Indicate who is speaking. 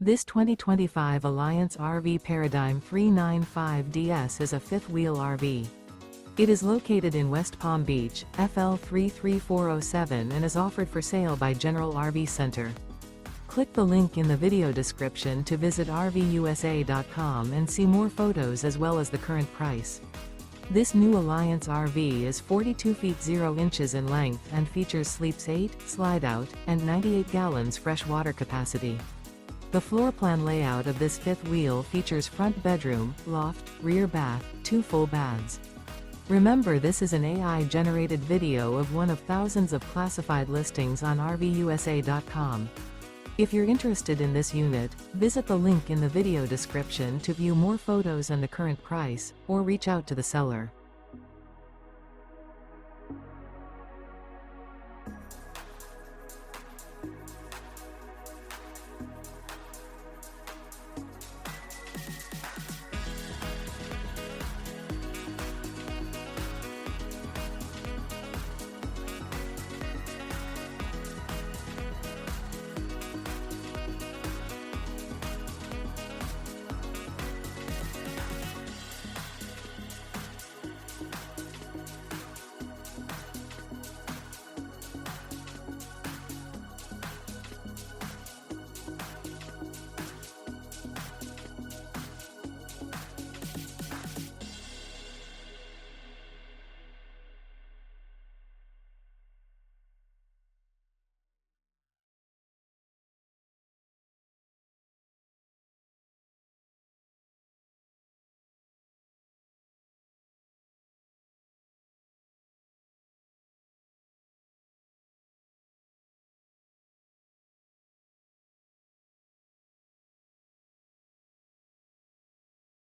Speaker 1: This 2025 Alliance RV Paradigm 395DS is a fifth-wheel RV. It is located in West Palm Beach, FL 33407 and is offered for sale by General RV Center. Click the link in the video description to visit RVUSA.com and see more photos as well as the current price. This new Alliance RV is 42 feet 0 inches in length and features sleeps 8, slide-out, and 98 gallons fresh water capacity. The floor plan layout of this fifth wheel features front bedroom, loft, rear bath, 2 full baths. Remember, this is an AI-generated video of one of thousands of classified listings on RVUSA.com. If you're interested in this unit, visit the link in the video description to view more photos and the current price, or reach out to the seller.